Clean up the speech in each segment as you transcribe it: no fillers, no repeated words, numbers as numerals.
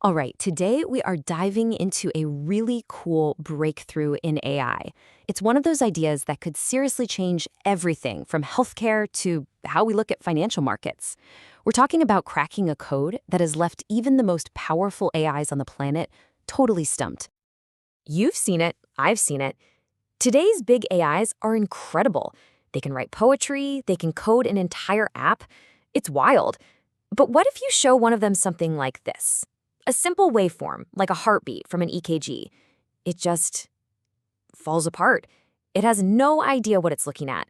All right, today we are diving into a really cool breakthrough in AI. It's one of those ideas that could seriously change everything from healthcare to how we look at financial markets. We're talking about cracking a code that has left even the most powerful AIs on the planet totally stumped. You've seen it, I've seen it. Today's big AIs are incredible. They can write poetry, they can code an entire app. It's wild. But what if you show one of them something like this? A simple waveform, like a heartbeat from an EKG. It just falls apart. It has no idea what it's looking at.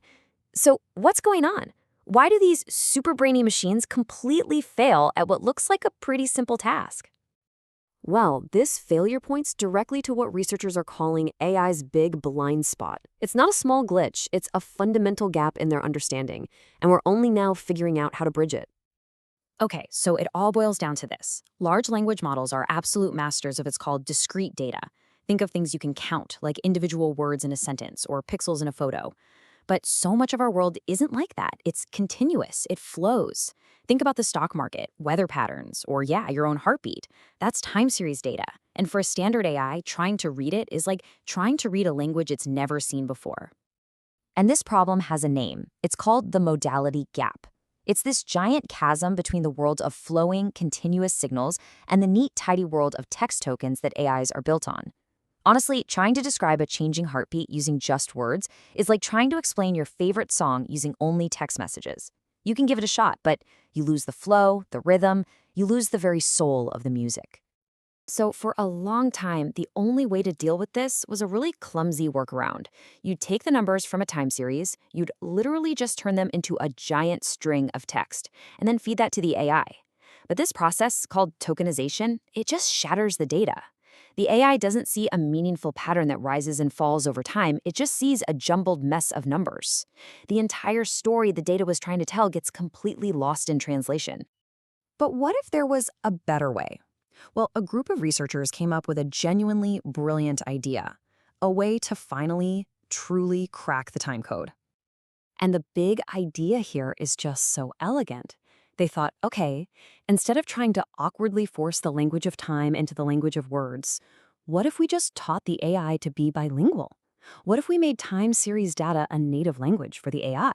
So what's going on? Why do these super brainy machines completely fail at what looks like a pretty simple task? Well, this failure points directly to what researchers are calling AI's big blind spot. It's not a small glitch, it's a fundamental gap in their understanding, and we're only now figuring out how to bridge it. Okay, so it all boils down to this. Large language models are absolute masters of what's called discrete data. Think of things you can count, like individual words in a sentence or pixels in a photo. But so much of our world isn't like that. It's continuous, it flows. Think about the stock market, weather patterns, or your own heartbeat. That's time series data. And for a standard AI, trying to read it is like trying to read a language it's never seen before. And this problem has a name. It's called the modality gap. It's this giant chasm between the world of flowing, continuous signals and the neat, tidy world of text tokens that AIs are built on. Honestly, trying to describe a changing heartbeat using just words is like trying to explain your favorite song using only text messages. You can give it a shot, but you lose the flow, the rhythm, you lose the very soul of the music. So for a long time, the only way to deal with this was a really clumsy workaround. You'd take the numbers from a time series, you'd literally just turn them into a giant string of text, and then feed that to the AI. But this process, called tokenization, it just shatters the data. The AI doesn't see a meaningful pattern that rises and falls over time, it just sees a jumbled mess of numbers. The entire story the data was trying to tell gets completely lost in translation. But what if there was a better way? Well, a group of researchers came up with a genuinely brilliant idea, a way to finally, truly crack the time code. And the big idea here is just so elegant. They thought, okay, instead of trying to awkwardly force the language of time into the language of words, what if we just taught the AI to be bilingual? What if we made time series data a native language for the AI?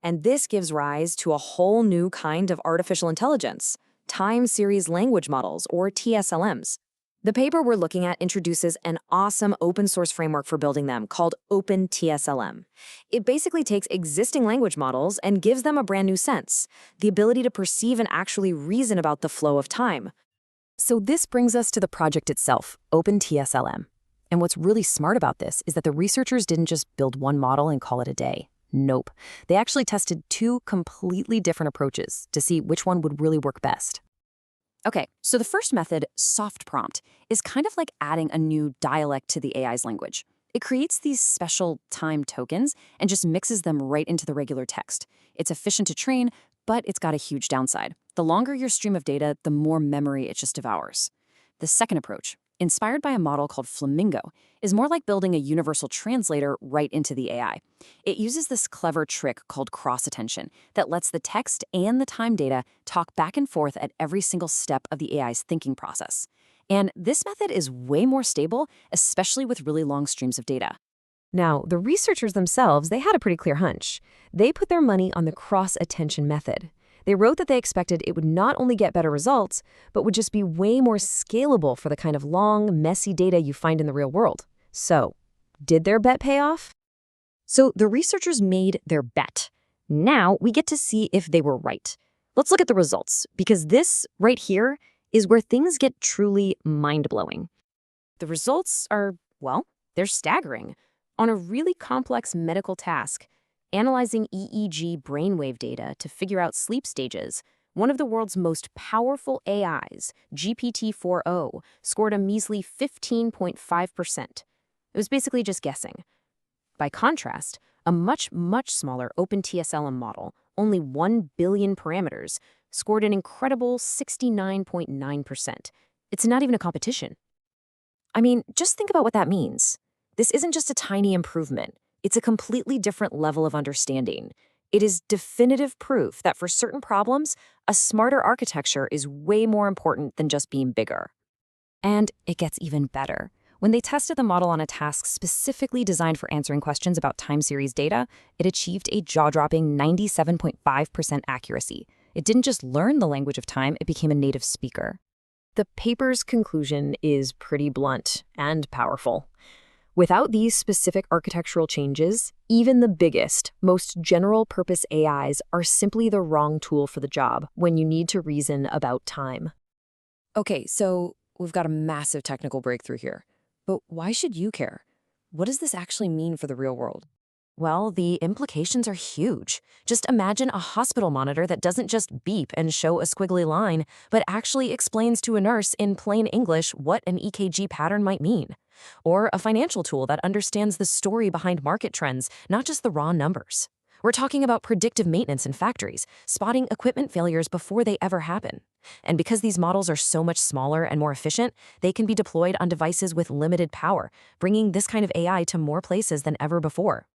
And this gives rise to a whole new kind of artificial intelligence, time series language models, or TSLMs. The paper we're looking at introduces an awesome open source framework for building them called openTSLM. It basically takes existing language models and gives them a brand new sense, the ability to perceive and actually reason about the flow of time. So this brings us to the project itself, openTSLM. And what's really smart about this is that the researchers didn't just build one model and call it a day. Nope. They actually tested two completely different approaches to see which one would really work best. Okay, so the first method, soft prompt, is kind of like adding a new dialect to the AI's language. It creates these special time tokens and just mixes them right into the regular text. It's efficient to train, but it's got a huge downside. The longer your stream of data, the more memory it just devours. The second approach, inspired by a model called Flamingo, is more like building a universal translator right into the AI. It uses this clever trick called cross-attention that lets the text and the time data talk back and forth at every single step of the AI's thinking process. And this method is way more stable, especially with really long streams of data. Now, the researchers themselves, they had a pretty clear hunch. They put their money on the cross-attention method. They wrote that they expected it would not only get better results, but would just be way more scalable for the kind of long, messy data you find in the real world. So, did their bet pay off? So the researchers made their bet. Now we get to see if they were right. Let's look at the results, because this right here is where things get truly mind-blowing. The results are, well, they're staggering. On a really complex medical task, analyzing EEG brainwave data to figure out sleep stages, one of the world's most powerful AIs, GPT-4o, scored a measly 15.5%. It was basically just guessing. By contrast, a much, much smaller openTSLM model, only 1 billion parameters, scored an incredible 69.9%. It's not even a competition. I mean, just think about what that means. This isn't just a tiny improvement. It's a completely different level of understanding. It is definitive proof that for certain problems, a smarter architecture is way more important than just being bigger. And it gets even better. When they tested the model on a task specifically designed for answering questions about time series data, it achieved a jaw-dropping 97.5% accuracy. It didn't just learn the language of time, it became a native speaker. The paper's conclusion is pretty blunt and powerful. Without these specific architectural changes, even the biggest, most general-purpose AIs are simply the wrong tool for the job when you need to reason about time. Okay, so we've got a massive technical breakthrough here. But why should you care? What does this actually mean for the real world? Well, the implications are huge. Just imagine a hospital monitor that doesn't just beep and show a squiggly line, but actually explains to a nurse in plain English what an EKG pattern might mean. Or a financial tool that understands the story behind market trends, not just the raw numbers. We're talking about predictive maintenance in factories, spotting equipment failures before they ever happen. And because these models are so much smaller and more efficient, they can be deployed on devices with limited power, bringing this kind of AI to more places than ever before.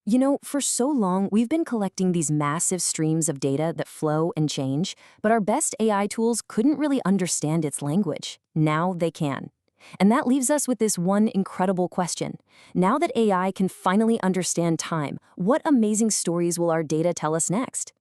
You know, for so long, we've been collecting these massive streams of data that flow and change, but our best AI tools couldn't really understand its language. Now they can. And that leaves us with this one incredible question. Now that AI can finally understand time, what amazing stories will our data tell us next?